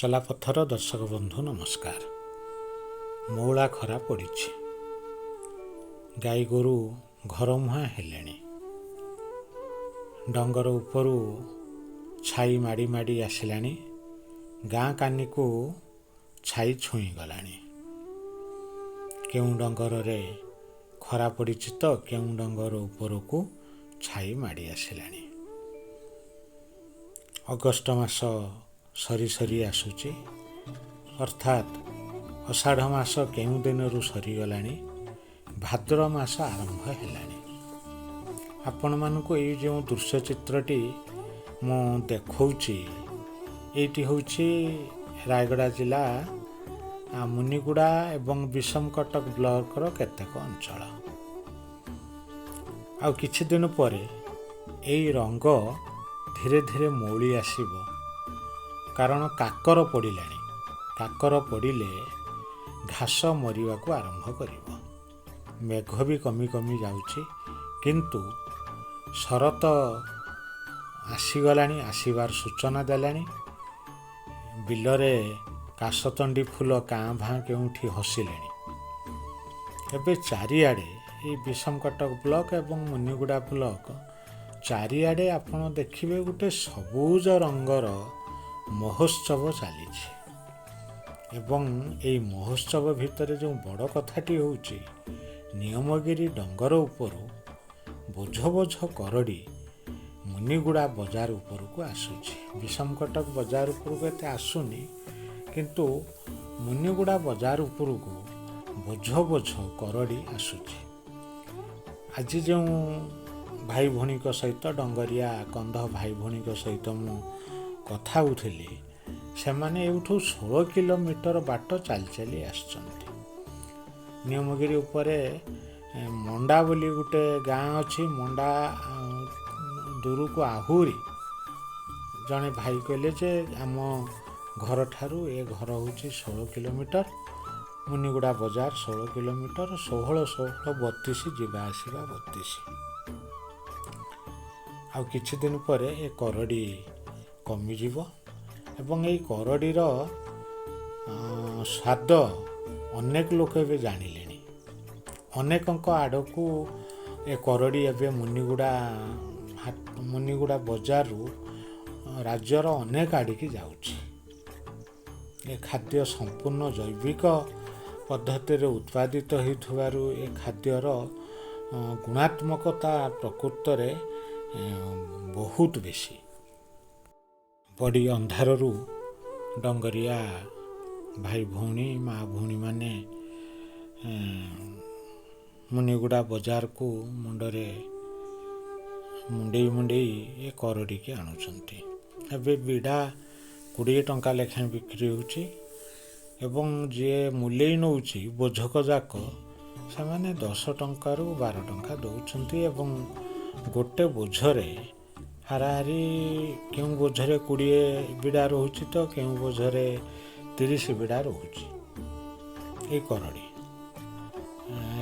ଚଲାପଥର ଦର୍ଶକ ବନ୍ଧୁ ନମସ୍କାର। ମଉଳା ଖରା ପଡ଼ିଛି, ଗାଈ ଗୋରୁ ଘର ମୁହାଁ ହେଲେଣି। ଡଙ୍ଗର ଉପରୁ ଛାଇ ମାଡ଼ି ମାଡ଼ି ଆସିଲାଣି। ଗାଁ କାନିକୁ ଛାଇ ଛୁଇଁ ଗଲାଣି। କେଉଁ ଡଙ୍ଗରରେ ଖରା ପଡ଼ିଛି ତ କେଉଁ ଡଙ୍ଗର ଉପରକୁ ଛାଇ ମାଡ଼ି ଆସିଲାଣି। ଅଗଷ୍ଟ ମାସ ସରି ସରି ଆସୁଛି, ଅର୍ଥାତ୍ ଅଷାଢ଼ ମାସ କେଉଁ ଦିନରୁ ସରିଗଲାଣି, ଭାଦ୍ର ମାସ ଆରମ୍ଭ ହେଲାଣି। ଆପଣମାନଙ୍କୁ ଏଇ ଯେଉଁ ଦୃଶ୍ୟଚିତ୍ରଟି ମୁଁ ଦେଖାଉଛି, ଏଇଟି ହେଉଛି ରାୟଗଡ଼ା ଜିଲ୍ଲା ମୁନିଗୁଡ଼ା ଏବଂ ବିଷମକଟକ ବ୍ଲକର କେତେକ ଅଞ୍ଚଳ। ଆଉ କିଛି ଦିନ ପରେ ଏଇ ରଙ୍ଗ ଧୀରେ ଧୀରେ ମଉଳି ଆସିବ, କାରଣ କାକର ପଡ଼ିଲାଣି। କାକର ପଡ଼ିଲେ ଘାସ ମରିବାକୁ ଆରମ୍ଭ କରିବ। ମେଘ ବି କମି କମି ଯାଉଛି, କିନ୍ତୁ ଶରତ ଆସିଗଲାଣି, ଆସିବାର ସୂଚନା ଦେଲାଣି। ବିଲରେ କାଶତଣ୍ଡି ଫୁଲ କାଁ ଭାଁ କେଉଁଠି ହସିଲେଣି। ଏବେ ଚାରିଆଡ଼େ ଏଇ ବିଷମକଟକ ବ୍ଲକ ଏବଂ ମୁନିଗୁଡ଼ା ବ୍ଲକ ଚାରିଆଡ଼େ ଆପଣ ଦେଖିବେ ଗୋଟେ ସବୁଜ ରଙ୍ଗର ମହୋତ୍ସବ ଚାଲିଛି। ଏବଂ ଏହି ମହୋତ୍ସବ ଭିତରେ ଯେଉଁ ବଡ଼ କଥାଟି ହେଉଛି, ନିୟମଗିରି ଡଙ୍ଗର ଉପରୁ ବୋଝ ବୋଝ କରଡ଼ି ମୁନିଗୁଡ଼ା ବଜାର ଉପରକୁ ଆସୁଛି। ବିଷମକଟକ ବଜାର ଉପରକୁ ଏତେ ଆସୁନି, କିନ୍ତୁ ମୁନିଗୁଡ଼ା ବଜାର ଉପରକୁ ବୋଝ ବୋଝ କରଡ଼ି ଆସୁଛି। ଆଜି ଯେଉଁ ଭାଇ ଭଉଣୀଙ୍କ ସହିତ, ଡଙ୍ଗରିଆ କନ୍ଧ ଭାଇ ଭଉଣୀଙ୍କ ସହିତ ମୁଁ କଥା ହେଉଥିଲି, ସେମାନେ ଏଇଠୁ 16 କିଲୋମିଟର ବାଟ ଚାଲି ଚାଲି ଆସିଛନ୍ତି। ନିୟମଗିରି ଉପରେ ମଣ୍ଡା ବୋଲି ଗୋଟେ ଗାଁ ଅଛି। ମଣ୍ଡା ଦୂରକୁ ଆହୁରି ଜଣେ ଭାଇ କହିଲେ ଯେ ଆମ ଘରଠାରୁ ଏ ଘର ହେଉଛି 16 କିଲୋମିଟର, ମୁନିଗୁଡ଼ା ବଜାର 16 କିଲୋମିଟର, 16 ଯିବା ଆସିବା 32। ଆଉ କିଛି ଦିନ ପରେ ଏ କରଡ଼ି କମିଯିବ ଏବଂ ଏଇ କରଡ଼ିର ସ୍ୱାଦ ଅନେକ ଲୋକ ଏବେ ଜାଣିଲେଣି। ଅନେକଙ୍କ ଆଡ଼କୁ ଏ କରଡ଼ି ଏବେ ମୁନିଗୁଡ଼ା ବଜାରରୁ ରାଜ୍ୟର ଅନେକ ଆଡ଼ିକି ଯାଉଛି। ଏ ଖାଦ୍ୟ ସମ୍ପୂର୍ଣ୍ଣ ଜୈବିକ ପଦ୍ଧତିରେ ଉତ୍ପାଦିତ ହେଉଥିବାରୁ ଏ ଖାଦ୍ୟର ଗୁଣାତ୍ମକତା ପ୍ରକୃତରେ ବହୁତ ବେଶୀ। ବଡ଼ି ଅନ୍ଧାରରୁ ଡଙ୍ଗରିଆ ଭାଇ ଭଉଣୀ, ମା ଭଉଣୀମାନେ ମୁନିଗୁଡ଼ା ବଜାରକୁ ମୁଣ୍ଡରେ ମୁଣ୍ଡେଇ ମୁଣ୍ଡେଇ ଏ କରଡ଼ିକି ଆଣୁଛନ୍ତି। ଏବେ ବିଡ଼ା 20 ଟଙ୍କା ଲେଖାଏଁ ବିକ୍ରି ହେଉଛି ଏବଂ ଯିଏ ମୂଲେଇ ନେଉଛି ବୋଝକ ଯାକ, ସେମାନେ 10 ଟଙ୍କାରୁ 12 ଟଙ୍କା ଦେଉଛନ୍ତି। ଏବଂ ଗୋଟେ ବୋଝରେ ହାରାହାରି କେଉଁ ବୋଝରେ 20 ବିଡ଼ା ରହୁଛି ତ କେଉଁ ବୋଝରେ 30 ବିଡ଼ା ରହୁଛି ଏଇ କରଡ଼ି।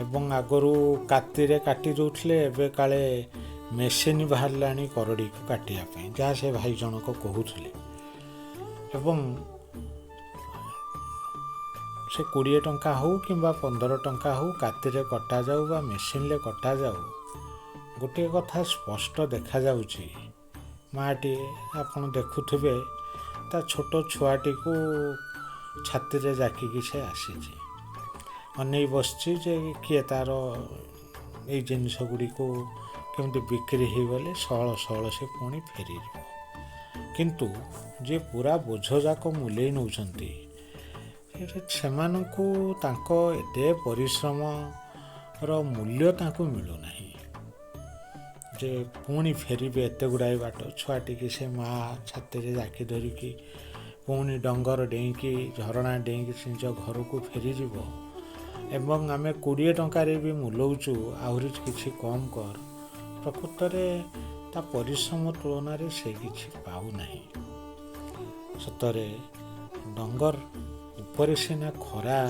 ଏବଂ ଆଗରୁ କାତିରେ କାଟି ଦେଉଥିଲେ, ଏବେ କାଳେ ମେସିନ୍ ବାହାରିଲାଣି କରଡ଼ିକୁ କାଟିବା ପାଇଁ, ଯାହା ସେ ଭାଇ ଜଣକ କହୁଥିଲେ। ଏବଂ ସେ 20 ଟଙ୍କା ହେଉ କିମ୍ବା 15 ଟଙ୍କା ହେଉ, କାତିରେ କଟାଯାଉ ବା ମେସିନ୍ରେ କଟାଯାଉ, ଗୋଟିଏ କଥା ସ୍ପଷ୍ଟ ଦେଖାଯାଉଛି। ମାଆଟିଏ, ଆପଣ ଦେଖୁଥିବେ, ତା ଛୋଟ ଛୁଆଟିକୁ ଛାତିରେ ଜାକିକି ସେ ଆସିଛି, ଅନେଇ ବସିଛି ଯେ କିଏ ତାର ଏଇ ଜିନିଷ ଗୁଡ଼ିକୁ କେମିତି ବିକ୍ରି ହେଇଗଲେ ସହଳ ସହଳ ସେ ପୁଣି ଫେରିଯିବ। କିନ୍ତୁ ଯିଏ ପୁରା ବୋଝ ଯାକ ମୂଲେଇ ନେଉଛନ୍ତି, ସେମାନଙ୍କୁ ତାଙ୍କ ଏତେ ପରିଶ୍ରମର ମୂଲ୍ୟ ତାଙ୍କୁ ମିଳୁନାହିଁ। ଯେ ପୁଣି ଫେରିବେ ଏତେ ଗୁଡ଼ାଏ ବାଟ, ଛୁଆଟିକି ସେ ମା ଛାତିରେ ଜାକି ଧରିକି ପୁଣି ଡଙ୍ଗର ଡେଇଁକି, ଝରଣା ଡେଇଁକି ନିଜ ଘରକୁ ଫେରିଯିବ। ଏବଂ ଆମେ 20 ଟଙ୍କାରେ ବି ମୂଲଉଛୁ, ଆହୁରି କିଛି କମ୍ କର। ପ୍ରକୃତରେ ତା ପରିଶ୍ରମ ତୁଳନାରେ ସେ କିଛି ପାଉନାହିଁ। ସତରେ ଡଙ୍ଗର ଉପରେ ସିନା ଖରା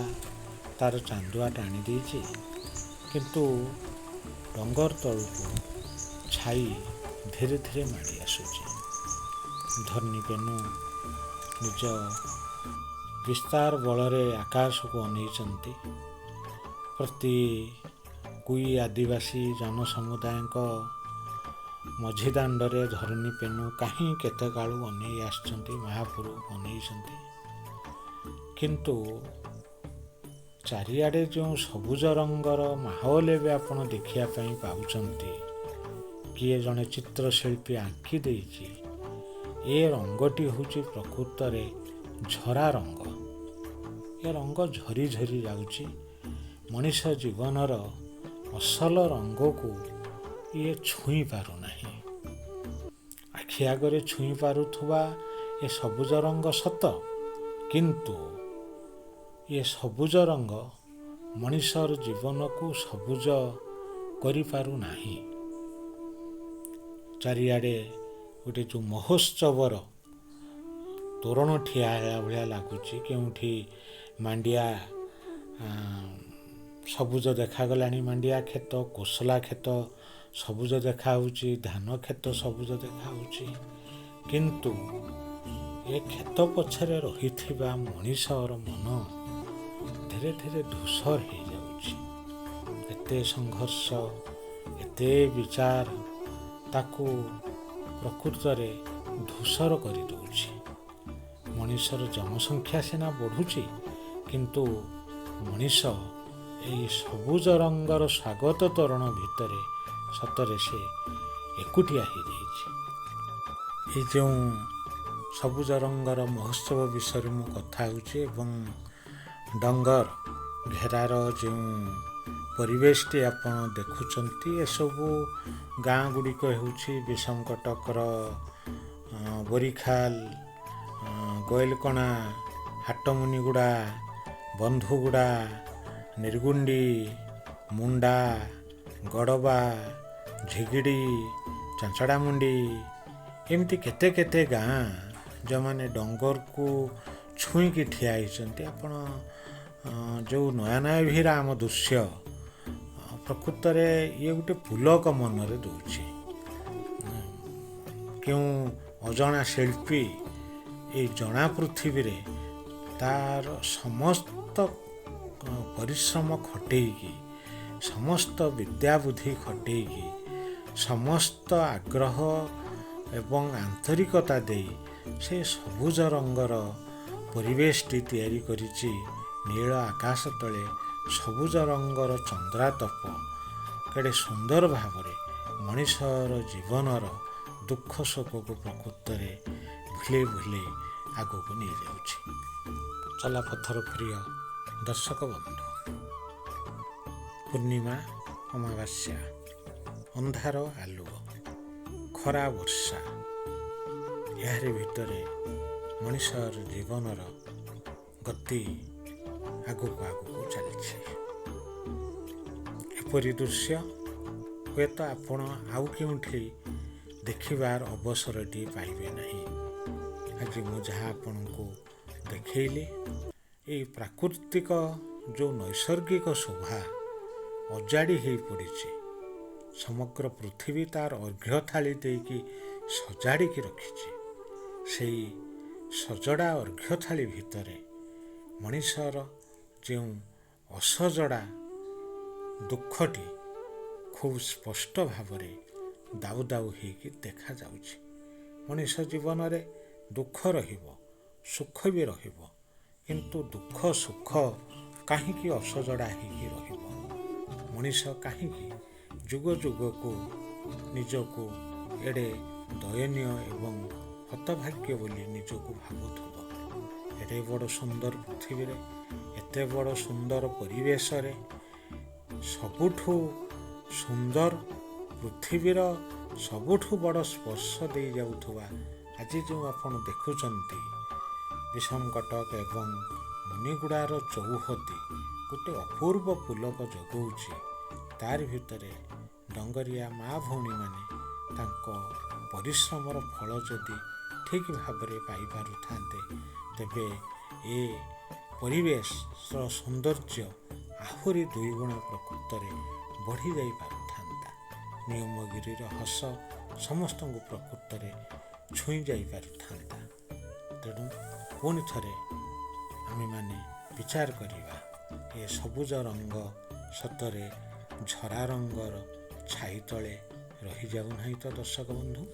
ତାର ଚାନ୍ଦୁଆ ଟାଣି ଦେଇଛି, କିନ୍ତୁ ଡଙ୍ଗର ତଳକୁ ଛାଇ ଧୀରେ ଧୀରେ ମାଡ଼ି ଆସୁଛି। ଧନୀ ବେନୁ ନିଜ ବିସ୍ତାର ବଳରେ ଆକାଶକୁ ଅନେଇଛନ୍ତି। ପ୍ରତି କୁଇ ଆଦିବାସୀ ଜନସମୁଦାୟଙ୍କ ମଝି ଦାଣ୍ଡରେ ଧରଣୀ ପେନୁ କାହିଁ କେତେ କାଳୁ ଅନେଇ ଆସିଛନ୍ତି, ମହାପୁରୁ ଅନେଇଛନ୍ତି। କିନ୍ତୁ ଚାରିଆଡ଼େ ଯେଉଁ ସବୁଜ ରଙ୍ଗର ମାହୋଲ ଏବେ ଆପଣ ଦେଖିବା ପାଇଁ ପାଉଛନ୍ତି, କିଏ ଜଣେ ଚିତ୍ରଶିଳ୍ପୀ ଆଙ୍କି ଦେଇଛି। ଏ ରଙ୍ଗଟି ହେଉଛି ପ୍ରକୃତରେ ଝରା ରଙ୍ଗ। ଏ ରଙ୍ଗ ଝରି ଝରି ଯାଉଛି। ମଣିଷ ଜୀବନର ଅସଲ ରଙ୍ଗକୁ ଇଏ ଛୁଇଁ ପାରୁନାହିଁ। ଆଖି ଆଗରେ ଛୁଇଁ ପାରୁଥିବା ଏ ସବୁଜ ରଙ୍ଗ ସତ, କିନ୍ତୁ ଏ ସବୁଜ ରଙ୍ଗ ମଣିଷର ଜୀବନକୁ ସବୁଜ କରିପାରୁନାହିଁ। ଚାରିଆଡ଼େ ଗୋଟେ ଯେଉଁ ମହୋତ୍ସବର ତୋରଣ ଠିଆ ହେଲା ଭଳିଆ ଲାଗୁଛି। କେଉଁଠି ମାଣ୍ଡିଆ ସବୁଜ ଦେଖାଗଲାଣି, ମାଣ୍ଡିଆ କ୍ଷେତ, କୋଶଲା କ୍ଷେତ ସବୁଜ ଦେଖାହେଉଛି, ଧାନ କ୍ଷେତ ସବୁଜ ଦେଖାହେଉଛି। କିନ୍ତୁ ଏ କ୍ଷେତ ପଛରେ ରହିଥିବା ମଣିଷର ମନ ଧୀରେ ଧୀରେ ଧୂସର ହେଇଯାଉଛି। ଏତେ ସଂଘର୍ଷ, ଏତେ ବିଚାର ତାକୁ ପ୍ରକୃତରେ ଧୂସର କରିଦେଉଛି। ମଣିଷର ଜନସଂଖ୍ୟା ସିନା ବଢ଼ୁଛି, କିନ୍ତୁ ମଣିଷ ଏହି ସବୁଜ ରଙ୍ଗର ସ୍ୱାଗତ ତୋରଣ ଭିତରେ ସତରେ ସେ ଏକୁଟିଆ ହେଇଯାଇଛି। ଏ ଯେଉଁ ସବୁଜ ରଙ୍ଗର ମହୋତ୍ସବ ବିଷୟରେ ମୁଁ କଥା ହେଉଛି ଏବଂ ଡଙ୍ଗର ଘେରାର ଯେଉଁ ପରିବେଶଟି ଆପଣ ଦେଖୁଛନ୍ତି, ଏସବୁ ଗାଁ ଗୁଡ଼ିକ ହେଉଛି ବିଷମ କଟକର ବୋରିଖାଲ, ଗୋଇଲକଣା, ହାଟମୁନିଗୁଡ଼ା, ବନ୍ଧୁଗୁଡ଼ା, ନିର୍ଗୁଣ୍ଡି, ମୁଣ୍ଡା, ଗଡ଼ବା, ଝିଗିଡ଼ି, ଚାଞ୍ଚଡ଼ାମୁଣ୍ଡି, ଏମିତି କେତେ କେତେ ଗାଁ ଯେଉଁମାନେ ଡଙ୍ଗରକୁ ଛୁଇଁକି ଠିଆ ହେଇଛନ୍ତି। ଆପଣ ଯେଉଁ ନୟନାଭିରାମ ଦୃଶ୍ୟ, ପ୍ରକୃତରେ ଇଏ ଗୋଟେ ପୁଲକ ମନରେ ଦେଉଛି। କେଉଁ ଅଜଣା ଶିଳ୍ପୀ ଏଇ ଜଣା ପୃଥିବୀରେ ତାର ସମସ୍ତ ପରିଶ୍ରମ ଖଟେଇକି, ସମସ୍ତ ବିଦ୍ୟାବୁଦ୍ଧି ଖଟେଇକି, ସମସ୍ତ ଆଗ୍ରହ ଏବଂ ଆନ୍ତରିକତା ଦେଇ ସେ ସବୁଜ ରଙ୍ଗର ପରିବେଶଟି ତିଆରି କରିଛି। ନୀଳ ଆକାଶ ତଳେ ସବୁଜ ରଙ୍ଗର ଚନ୍ଦ୍ରାତପ କେଡ଼େ ସୁନ୍ଦର ଭାବରେ ମଣିଷର ଜୀବନର ଦୁଃଖ ଶୋକକୁ ପ୍ରକୃତରେ ଭୁଲେଇ ଭୁଲେଇ ଆଗକୁ ନେଇଯାଉଛି। ଚଲାପଥର ପ୍ରିୟ ଦର୍ଶକ ବନ୍ଧୁ, ପୂର୍ଣ୍ଣିମା, ଅମାବାସ୍ୟା, ଅନ୍ଧାର ଆଲୁଅ, ଖରା ବର୍ଷା, ଏହାରି ଭିତରେ ମଣିଷର ଜୀବନର ଗତି ଆଗକୁ ଆଗକୁ ଚାଲିଛି। ଏପରି ଦୃଶ୍ୟ ହୁଏତ ଆପଣ ଆଉ କେଉଁଠି ଦେଖିବାର ଅବସରଟି ପାଇବେ ନାହିଁ। ଆଜି ମୁଁ ଯାହା ଆପଣଙ୍କୁ ଦେଖେଇଲି, ଏଇ ପ୍ରାକୃତିକ ଯେଉଁ ନୈସର୍ଗିକ ଶୋଭା ଅଜାଡ଼ି ହେଇ ପଡ଼ିଛି, ସମଗ୍ର ପୃଥିବୀ ତାର ଅର୍ଘ୍ୟ ଥାଳି ଦେଇକି ସଜାଡ଼ିକି ରଖିଛି। ସେଇ ସଜଡ଼ା ଅର୍ଘ୍ୟ ଥାଳି ଭିତରେ ମଣିଷର ଯେଉଁ ଅସଜଡ଼ା ଦୁଃଖଟି ଖୁବ୍ ସ୍ପଷ୍ଟ ଭାବରେ ଦାଉ ଦାଉ ହେଇକି ଦେଖାଯାଉଛି। ମଣିଷ ଜୀବନରେ ଦୁଃଖ ରହିବ, ସୁଖ ବି ରହିବ, କିନ୍ତୁ ଦୁଃଖ ସୁଖ କାହିଁକି ଅସଜଡ଼ା ହେଇକି ରହିବ? ମଣିଷ କାହିଁକି ଯୁଗ ଯୁଗକୁ ନିଜକୁ ଏଡ଼େ ଦୟନୀୟ ଏବଂ ହତଭାଗ୍ୟ ବୋଲି ନିଜକୁ ଭାବୁଥିବ? ଏଡ଼େ ବଡ଼ ସୁନ୍ଦର ପୃଥିବୀରେ, ଏତେ ବଡ଼ ସୁନ୍ଦର ପରିବେଶରେ, ସବୁଠୁ ସୁନ୍ଦର ପୃଥିବୀର ସବୁଠୁ ବଡ଼ ସ୍ପର୍ଶ ଦେଇ ଯାଉଥିବା ଆଜି ଯେଉଁ ଆପଣ ଦେଖୁଛନ୍ତି ବିଷମ କଟକ ଏବଂ ମୁନିଗୁଡ଼ାର ଚଉହଦି ଗୋଟେ ଅପୂର୍ବ ପୁଲକ ଜଗଉଛି। ତାରି ଭିତରେ ଡଙ୍ଗରିଆ ମା ଭଉଣୀମାନେ ତାଙ୍କ ପରିଶ୍ରମର ଫଳ ଯଦି ଠିକ୍ ଭାବରେ ପାଇପାରୁଥାନ୍ତେ, ତେବେ ଏ ପରିବେଶର ସୌନ୍ଦର୍ଯ୍ୟ ଆହୁରି ଦୁଇଗୁଣ ପ୍ରକୃତରେ ବଢ଼ିଯାଇ ପାରୁଥାନ୍ତା। ନିୟମଗିରିର ହସ ସମସ୍ତଙ୍କୁ ପ୍ରକୃତରେ ଛୁଇଁ ଯାଇ ପାରୁଥାନ୍ତା। ତେଣୁ ପୁଣି ଥରେ ଆମେମାନେ ବିଚାର କରିବା ଏ ସବୁଜ ରଙ୍ଗ ସତରେ ଝରା ରଙ୍ଗର ଛାଇ ତଳେ ରହିଯାଉନାହିଁ ତ ଦର୍ଶକ ବନ୍ଧୁ।